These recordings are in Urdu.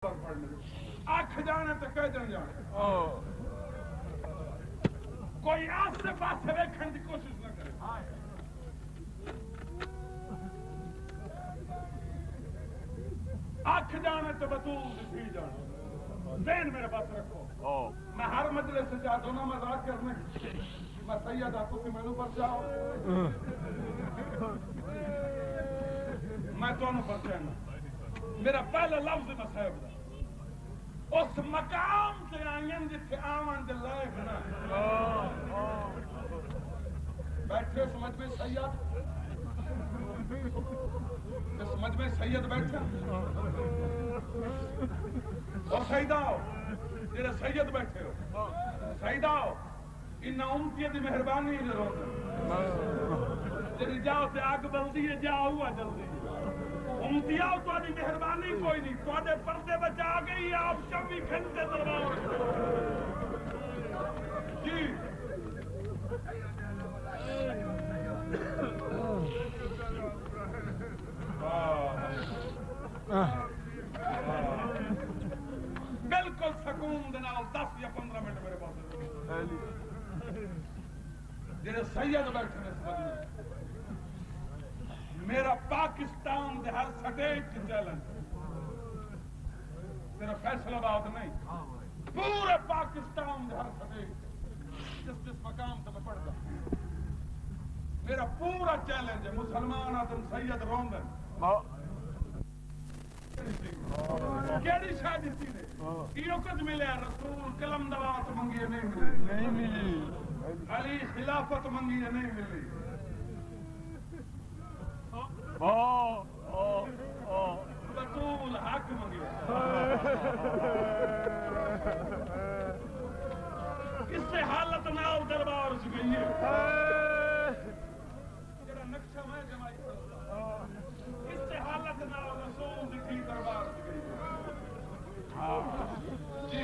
آنکھ جانے تو کہہ جانے کوئی آسے پاسے ویکھن دی کوشش نہ کرے. آنکھ جانے تو بطول دی جانے. ذہن میرے پاس رکھو. میں ہر مجلس سے جا دوں نا مذاق کرنے میں سید آکو کہ میں نے پر جاؤ میں دونوں پر چاہنا. میرا پہلا لفظ میں صاحب دا اس مقام سے آئین جتھے آمن دے لائق نا بیٹھے سمجھ میں سید سمجھ میں سید بیٹھے اور سیداؤ جیرے سید بیٹھے ہو سیداؤ انہا امتی دی مہربانی دے رو جیرے جاؤ تے آگ بلدی ہے جاؤ ہوا جلدی امتیاؤ تو آدھی مہربانی کوئی نہیں تو آدھے پردے بچا گئی آپ شمی گھنٹے دربار جی بالکل سکون دنال 10 یا 15 منٹ میرے پاس جنہیں سید بیٹھے نے سمجھ میں میرا پاکستان دے ہر سٹیج کی چیلنج میرا فیصلہ آباد نہیں پورے پاکستان دے ہر سٹیج جس مقام سے میں پڑھتا میرا پورا چیلنج ہے مسلمان آدم سید روندن کیڑی شاہ دیتی نے کیوں کچھ ملے رسول قلم دوات منگی نہیں ملی علی خلافت منگی نہیں ملی بطول حق منگی اس سے حالت ناو دربار سے گئی ہے جڑا نقشہ میں جمائی کرتا اس سے حالت ناو رسول دکھی دربار سے گئی جی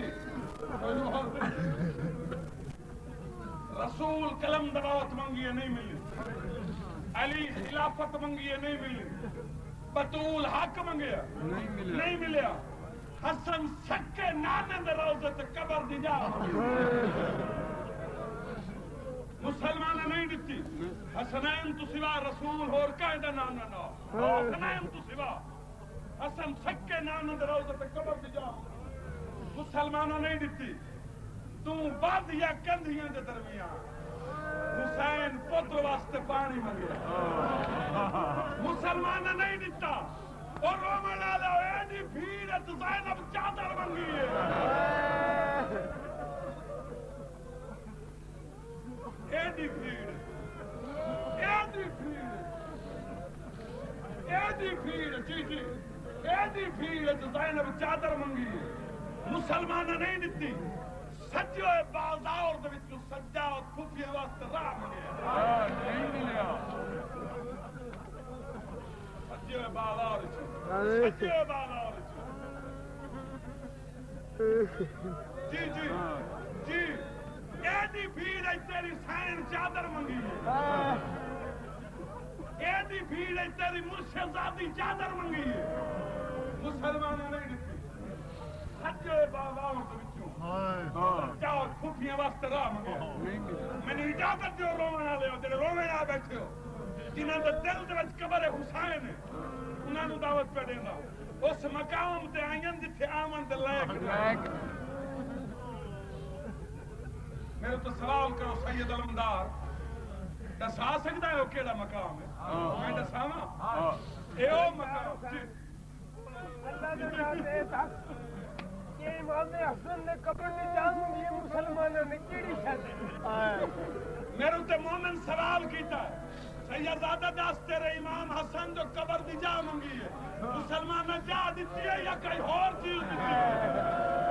رسول قلم دباوت منگی نہیں ملی علی خلافت منگی نہیں ملی بطول حق منگیا نہیں ملیا حسن سکے نانے دے روزے تے قبر دی جا مسلمان نہیں دیتی حسنین تو سوا رسول اور قائدہ نانا نا حسنین تو سوا حسن سکے نانے دے روزے تے قبر دی جا مسلمانوں نہیں دیتی تو بعد یا کندھیاں دے درمیان حسین پتر واسطے پانی منگیا مسلمان نے نہیں دیتا اور رومن آلہ اینی بھیڑت زینب چادر منگی ہے اینی بھیڑ جی جی اینی بھیڑت زینب چادر منگی ہے مسلمان نے نہیں دیتی سجو بازار دے وچوں سجا اور کھوفیاں واسطے راہ ملیا نہیں ملیا سجو بازار جی جی جی ایڈی بھیڑ ہے تیری سین چادر منگی ہے ایڈی بھیڑ ہے تیری مرشدزادی چادر منگی ہے مسلمانوں نہیں دیتی سجو بازار دے جاؤ کھوفیاں واسطے راہ منگیا میں نے اجازت دیو رومن آلے ہو جنہیں رومن آ بیٹھے ہو جنہاں دے دل دے وچ قبر حسین ہے انہاں نو دعوت پہ دینا اس مقام تے آئین جتھے آمن دے لائق میرے تو سوال کرو سید علمدار دسا سکتا ہے وہ کیڑا مقام ہے میں دساواں اے او مقام جی اللہ دے ناتے تک یہ امام حسن نے قبر میں جان دی مسلمانوں نے کیڑی شاہ میرے تے مومن سوال کیتا ہے سیدزادہ داس تیرے امام حسن جو قبر دی جا منگی ہے مسلمان نے جا دیتی ہے یا کئی اور چیز دیتی ہے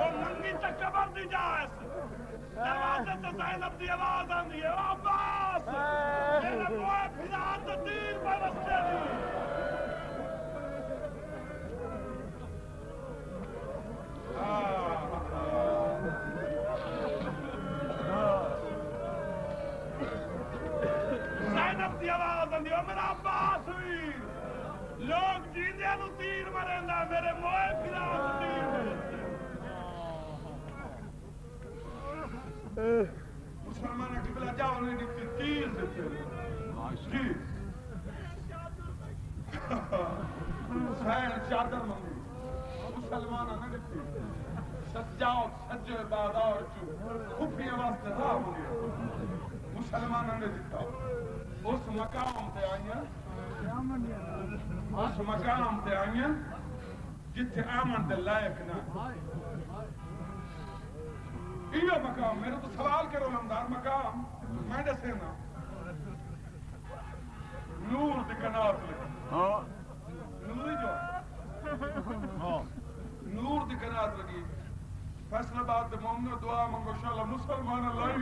وہ منگی تے قبر دی جا ایسے دروازے تے زینب دی آواز آندی ہے عباس میرے بوئے پھرا تے تیر پر رستے دی زینب دی آواز آندی ہے میرا عباس ہوئی لوگ جیندے نو تیر مریندا میرے موئے پھرا تیر مسلمان قبلہ جاؤ نہیں دیتی تیر دیتے تیر سین چادر منگی مسلمان نہ دیتی سجاؤ سجے بادار چو خفی واسطے راہ منگی مسلمان نے دیتا اس مقام تے آئیں اس مقام تے آئیں جتھے آمن دے لائق نہ یہ مقام میرے تو سوال کرو لمدار مقام میں دسے نا نور دی کنات لگی نوری جو نور دی کنات لگی فیصلہ بات مومنو دعا منگو شاءاللہ مسلمان لائی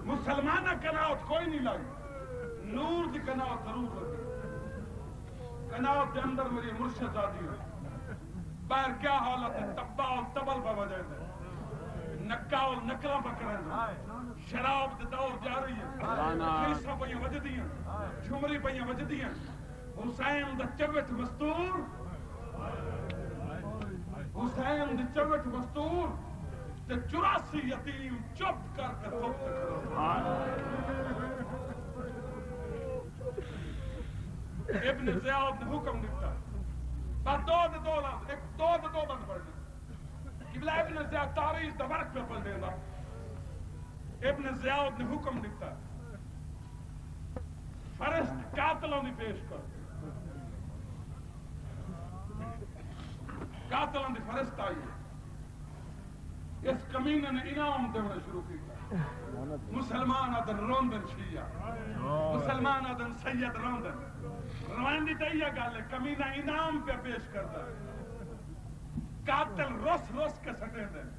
مسلمان کنات کوئی نہیں لائی نور دی کنات ضرور لگی کنات دے اندر میری مرشد آدھی ہے باہر کیا حالت ہے تبا اور تبل پہ وجہ ہے نکا اور نکلا پکڑے ہیں شراب دے دور جا رہی ہے کلیسا پہ یہ وجہ دی ہیں جھمری پہ یہ وجہ دی ہیں حسین دا چوٹ مستور حسین دی چوٹ مستور تے 84 یتیم چپ کر کے تھوک ابن زیاد نے حکم دیتا بس دو لفظ ایک دو بند پڑھنا قبلہ ابن زیاد تاریخ دبرک پہ پڑھ دینا ابن زیاد نے حکم دیتا فرشت قاتلوں نے پیش کر قاتلوں نے فرشت آئی اس کمینے نے انعام دینا شروع کیا مسلمان آدن روندن شیعہ مسلمان آدن سید روندن روندی تو یہ گل ہے کمینہ انعام پہ پیش کرتا ہے قاتل روس کے سٹے دیں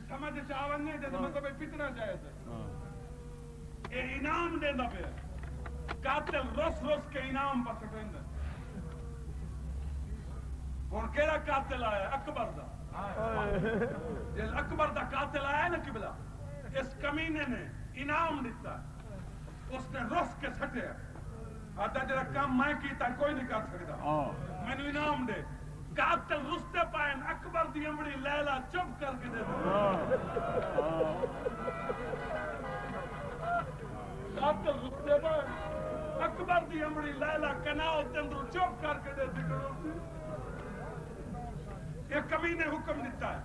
سمجھ چاون نہیں جیسے مطلب پتنا جائز ہے یہ انعام دینا پہ قاتل روس کے انعام پہ سٹے دیں اور کیڑا قاتل آیا اکبر دا جس اکبر دا قاتل آیا نا قبلہ اس کمینے نے انعام دیتا اس نے رس کے سٹے آتا جرا کام میں کیتا کوئی نہیں کر سکتا میں نے انعام دے قاتل رستے پائن اکبر دی امڑی لیلہ چپ کر کے دے قاتل رستے پائن اکبر دی امڑی لیلہ کناؤ تندر چپ کر کے دے یہ کمینے حکم دیتا ہے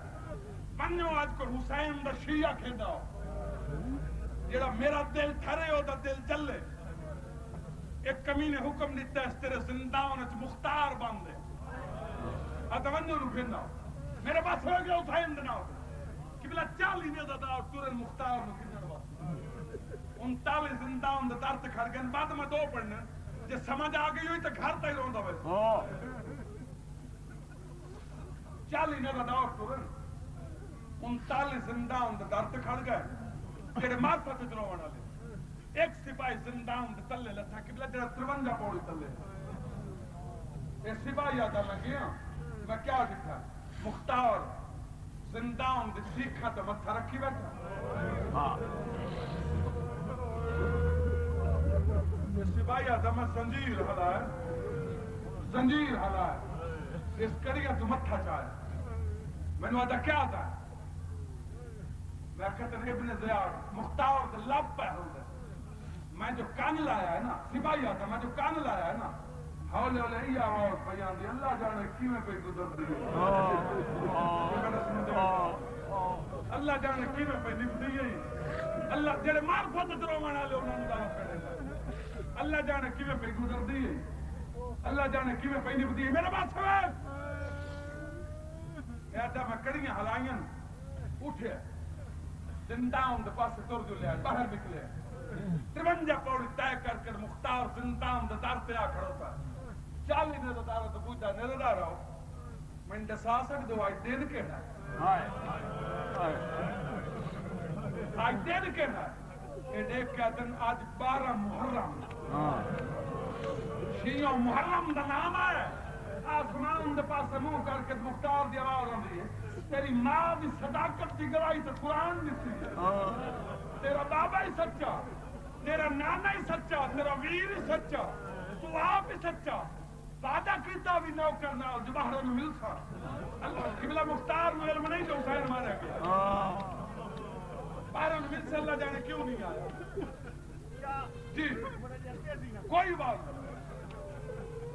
منو آج کو حسین دا شیعہ کھیدا ہو جیڑا میرا دل تھرے ہو دا دل جلے ایک کمینے حکم دیتا ہے اس تیرے زندان اچھ مختار باندھے آتا منو نو کھیدا ہو میرے پاس ہو گیا حسین دنا ہو کہ بلا 40 نے دا اور تورن مختار نو کھیدا ہو 39 زندان دا دارت کھڑ گئے بعد میں 2 پڑھنے جے سمجھ آگئی ہوئی تو گھر تا ہی رہوں دا بھائی 40 نے دا اور تورن 39 زندان دا دارت کھڑ گئے جیڑے ماتھا تے جلوان والے ایک سپاہی زندان دے تلے لتھا کہ بلا جڑا 53 پوڑی تلے اے سپاہی آتا میں گیا میں کیا دکھا مختار زندان دے سیکھا تو متھا رکھی بیٹھا اے سپاہی آتا میں زنجیر حلا ہے اس کڑیا تو متھا چاہے میں نے آتا کیا آتا ہے میں کہتا ابن زیاد مختار دے لب پہ ہوں دے میں جو کان لایا ہے نا سپاہی آتا میں جو کان لایا ہے نا ہولے ہولے ای آواز بیان دی اللہ جانے کیویں پہ گزر دی اللہ جانے کیویں پہ نبدی ہے اللہ جڑے معرفت دروان والے انہاں نوں دعوت کرے گا اللہ جانے کیویں پہ گزر دی ہے اللہ جانے کیویں پہ نبدی ہے میرے پاس ہے کہتا میں کڑیاں ہلائیاں اٹھے زندان دے پاس تر جو لیا باہر نکلے 53 پوڑی طے کر کر مختار زندان دے دار پہ آ کھڑا تھا 40 نے دار تو پوچھا نظر آ میں دسا سکدو آج دن کہڑا آج دن کہڑا یہ دیکھ کے دن آج 12 محرم شیعہ محرم دا نام ہے آسمان دے پاس منہ کر کے مختار دی آواز آندی ہے تیری ماں دی صداقت دی گواہی تو قرآن دتی ہے تیرا بابا ہی سچا تیرا نانا ہی سچا تیرا ویر ہی سچا تو آپ ہی سچا وعدہ کیتا بھی نوکر نال جو باہر نو مل سا اللہ قبلہ مختار نو علم نہیں جو حسین مارا گیا باہر نو مل سا اللہ جانے کیوں نہیں آیا جی کوئی بات نہیں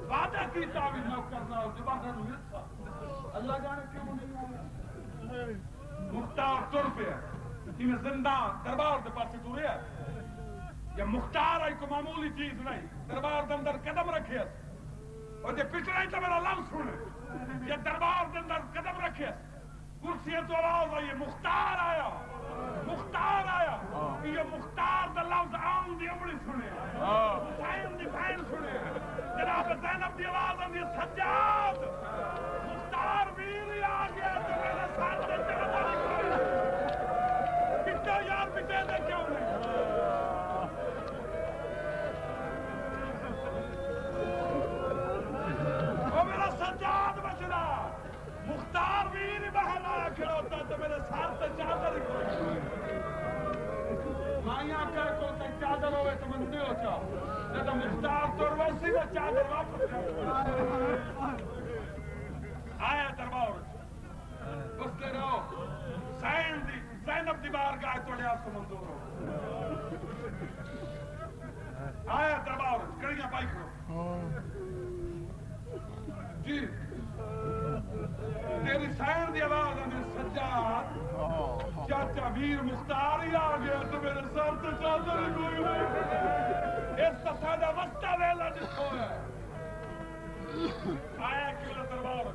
وعدہ کیتا بھی نوکر نال جو باہر نو مل سا اللہ جانے کیوں نہیں آیا مختار تر پہ ہے میں زندہ دربار دے پاسے ٹورے ہے یا مختار ہے کوئی معمولی چیز نہیں دربار دے اندر قدم رکھے اور جے پچھڑا ہی تو میرا لفظ سنے یا دربار دے اندر قدم رکھے کرسی تو آواز آئی مختار آیا یہ مختار دا لفظ عام دی امڑی سنے حسین دی بہن سنے جناب زینب دی آواز آندی سجاد مختار ویر آ گیا تو میرے ساتھ دے چلتا پٹے یار پٹے دے کیوں نہیں سجاد بچنا مختار ویر باہر آیا کھڑا ہوتا تو میرے ساتھ چادر مائیاں کہہ کو تک چادر ہوئے تو من دیو چاہ جب مختار تو ویسی وہ چادر واپس آیا دربار اس کے رہو زینب دی بارگاہ توڑے آپ کو منظور ہو آیا دربار کڑیاں پائی کھڑو جی تیری سائن دی آواز آنے سجاد چاچا ویر مختار ہی آ گیا تو میرے سر تو چادر ہی کوئی نہیں اس کا سادہ وسطہ ویلا جسو ہے آیا کیوں دربار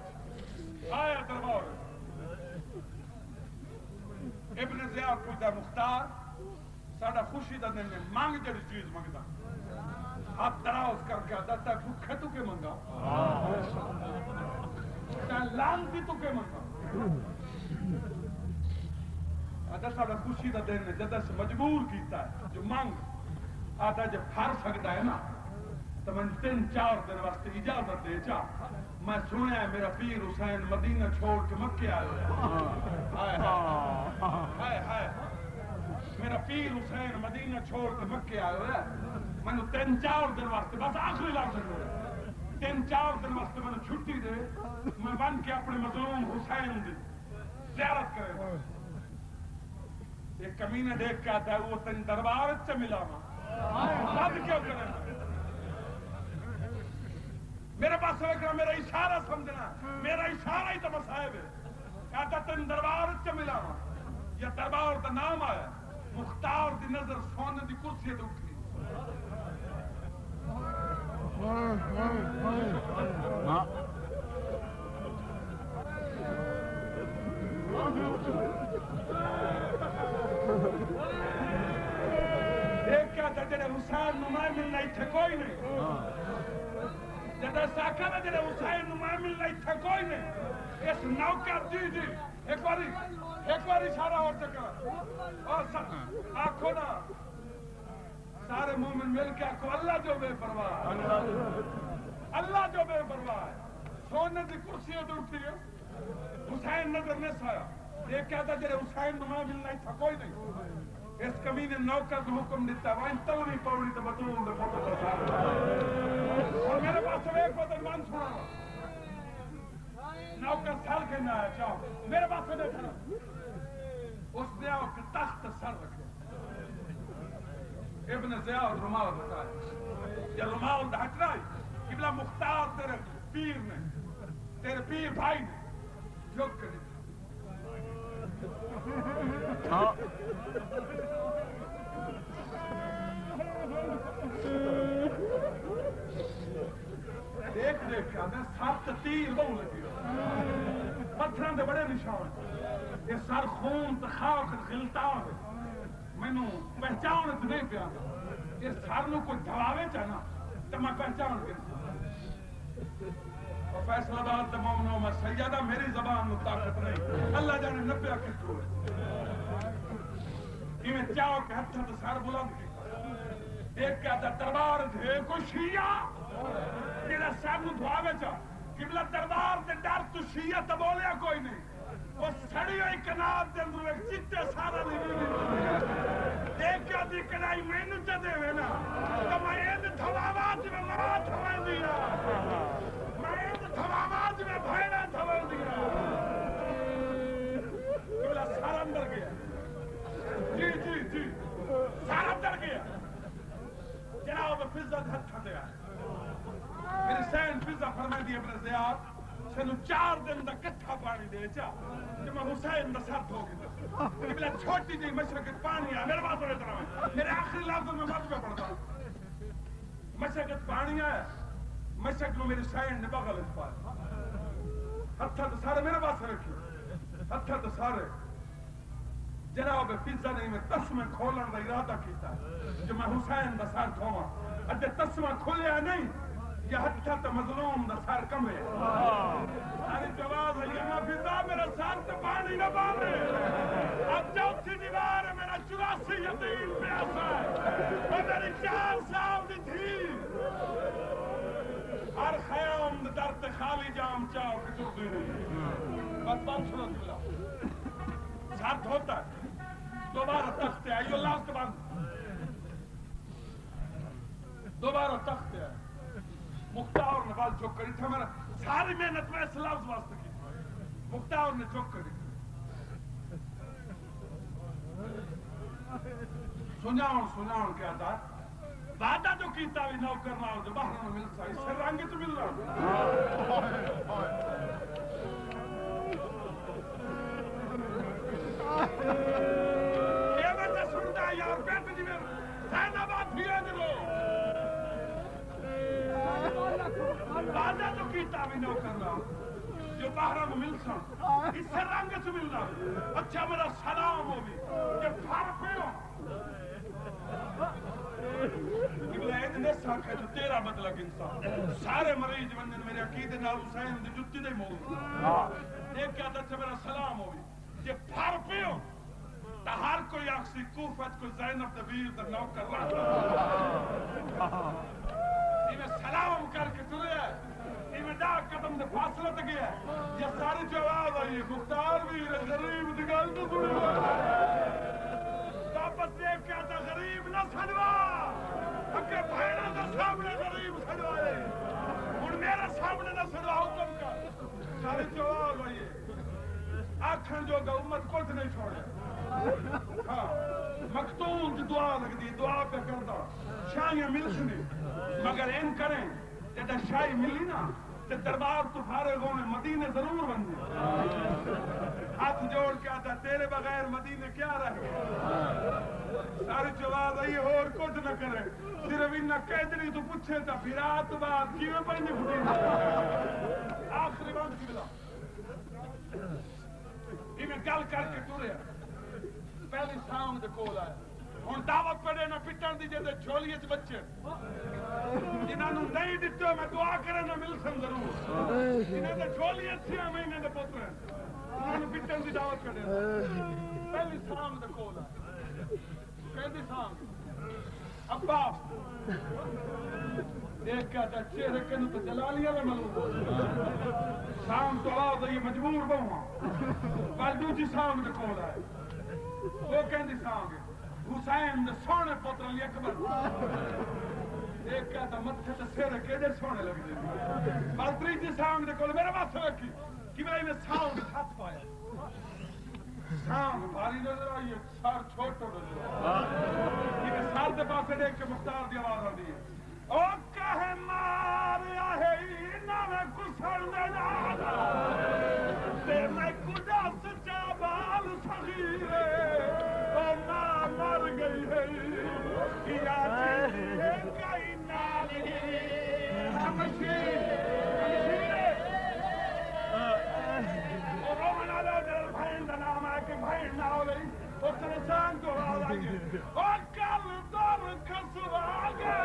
ابن زیاد پوچھتا مختار ساڑا خوشی دا دن میں مانگ جڑی چیز مانگتا ہاتھ دراز کر کے آتا بھوکھے تو کے منگا لانتی تو کے منگا آتا ساڑا خوشی دا دن میں جدہ سے مجبور کیتا ہے جو مانگ آتا جب پھر سکتا ہے نا تو میں 3-4 دن واسطے اجازت دے چاہ میں سنیا ہے میرا پیر حسین مدینہ چھوڑ کے مکے آئے ہائے میرا پیر حسین مدینہ چھوڑ کے مکے آئے ہوئے میں نے 3-4 دن واسطے بس آخری لفظ ہے 3-4 دن واسطے میں نے چھٹی دے میں بن کے اپنے مظلوم حسین دی زیارت کرے ایک کمینے دیکھ کے آتا ہے وہ تن دربار سے ملا بات کیوں کرے میرے پاس میرا اشارہ سمجھنا میرا اشارہ ہی تو مسائب ہے کہتا تن دربار سے ملا یا دربار کا نام آیا مختار دی نظر سونے دی کرسی تے اٹھی ایک کہتا جڑے حسین نمائے ملنا اتھے کوئی نہیں جدہ ساکھا نا جڑے حسین نمائے ملنا اتھے کوئی نہیں اس نوکر جی ایک باری اشارہ اور چکا اور آنکھوں نا سارے مومن مل کے آنکھوں اللہ جو بے پرواہ ہے سونے دی کرسیوں تو اٹھی ہے حسین نظر نہیں سایا دیکھ کہتا جڑے حسین نمائے ملنا اتھا کوئی نہیں اس کمینے نوکر کو حکم دیتا وائن توری پوڑی تو بطول دے فوٹو کا سارا اور میرے پاس ایک بدل مان سنا نوکر سال کے نہ آیا چاہو میرے پاس سے دیکھا نا اس نے آؤ کہ تخت سر رکھے ابن زیاد رمال بتایا یا رمال ہٹ رہی قبلہ مختار تیرے پیر نے تیرے پیر بھائی نے جھک کر دیکھ کے آدھے 7 تیر بہو لگی پتھران دے بڑے نشان یہ سر خون خاک خلتا ہے میں نو پہچان نہیں پیا یہ سر نو کوئی دھواوے چاہنا تو میں پہچان کے اور فیصلہ آباد تمامنوں میں سیدہ میری زبان میں طاقت نہیں اللہ جانے نبیہ کس کو ہے کہ میں چاہو کہ ہتھا تو سر بلند کی ایک کہتا دربار دھے کو شیعہ تیرا سر نو دھواوے چاہ قبلہ دربار دے ڈر تو شیعہ تو بولیا کوئی نہیں وہ سڑی ہوئی کناب دے اندر ایک چیتے سارا نہیں دیکھ کیا دی کنائی میں نو چا دے وے نا تو میں یہ دھواوات میں مات ہوئے دیا ابن زیاد سنو 4 دن دا کٹھا پانی دے چا کہ میں حسین دا سر دھو گی کہ بلا چھوٹی جی مشرقت پانی ہے میرے بات ہوئے طرح ہے میرے آخری لفظ میں بات میں پڑھتا ہوں مشرقت پانی ہے مشرق میں میری شائن نے بغل اس پائے ہتھا تو سارے میرے پاس رکھی ہتھا تو سارے جناب فضا نہیں میں تسمہ کھولن دا ارادہ کیتا ہے کہ میں حسین دا سر دھوواں اجے تسمہ کھولیا نہیں یہ ہتھا تو مظلوم دا سر کمے ساری جواز ہے یہ میں فضا میرا سر تو پانی نہ باندھے اب چوتھی دیوار ہے میرا 84 یتیم پیاسا ہے اور میری 4 سال دی تھی ہر خیام درد خالی جام چاہو کہ تر دی نہیں بس بات سنو دلا سر دھوتا ہے دوبارہ تخت ہے یہ لاسٹ بند دوبارہ تخت ہے مختار نے بال چوک کری تھا میرا ساری محنت میں اس لفظ واسطے کی مختار نے چوک کری سناؤں کیا تھا وعدہ جو کیتا بھی نو کرنا ہو جو باہر میں ملتا اس سے رنگ تو مل رہا یہ بچہ سنتا ہے یار بیٹھ جی میں سین آباد پھیرے دلو وعدہ جو کیتا بھی نو کرنا جو باہر میں ملتا اس سے رنگ تو مل رہا اچھا میرا سلام ہو بھی کہ پھر پیو اتنے ساکھا جو تیرا مطلق انسان سارے مریض بندن میرے عقیدے نال حسین دی جتی دے موضوع دیکھ کے آتا میرا سلام ہوئی کہ پھر پیو تا ہر کوئی آکسی کوفت کوئی زینب دبیر در نوکر رہا میں سلام کر کے تلے ہے میں ڈاک قدم دے فاصلہ تک گیا یہ ساری جواب آئی مختار بھی غریب دگال تو سنو واپس دیکھ کے آتا غریب نہ سنوا اکے بھائینا دا سامنے غریب سنوائے اور میرا سامنے نہ سنوا حکم کا ساری جواب آئیے آکھن جو گا امت کچھ نہیں چھوڑے ہاں مقتول کی دعا لگ دی دعا پہ کرتا شاہیاں مل سنی مگر ان کریں جیسا شاہی ملی نا کہ دربار تو فارغ ہونے مدینے ضرور بن دے ہاتھ جوڑ کے آتا تیرے بغیر مدینے کیا رہے ساری جواب آئی اور کچھ نہ کرے صرف انہا قیدری تو پوچھے تھا پھر آت بات کیویں پہنے پھٹی آخری بات کی بلا میں گل کر کے ٹوریا پہلی شام دے کول آیا ہن دعوت پڑے نہ پٹن دی جے جھولی وچ بچے انہاں نوں نہیں دتے میں دعا کرے نہ مل سن ضرور انہاں دے جھولی 6 مہینے دے پتر انہاں نوں پٹن دی دعوت کرے پہلی شام دے کول آیا پہلی شام ابا دیکھ کے چہرے کنو تو جلالیاں میں معلوم شام تو آواز آئی مجبور بہواں پر دوسری شام دے کول آئے وہ کہندی شام حسین دے سونے پتر علی اکبر دیکھ کے متھے تے سر کیڑے سونے لگ دے پر تیسری شام دے کول میرے پاس رکھی کہ میں شام دے ہاتھ پایا شام بھاری نظر آئی سر چھوٹا نظر آئی سر دے پاسے دیکھ کے مختار دی آواز آ دی او کہے ماریا ہے نہ میں کسر دے جانا تے میں کجا سچا بال صغیرے او ماں مر گئی ہے کیا چیزی ہے کئی نالی ہمشیرے اور رومن آلہ جل بھائن دا نام ہے کہ بھائن نہ ہو لئی اور سنسان کو آل آگے اور کل دور کسو آگے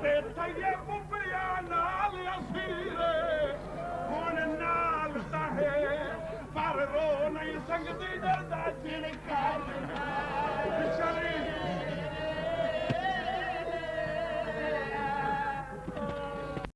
تے تیے ببیا نال اسیرے ہون نال تاہے پر رو نہیں سکتی جردہ چڑکا شریف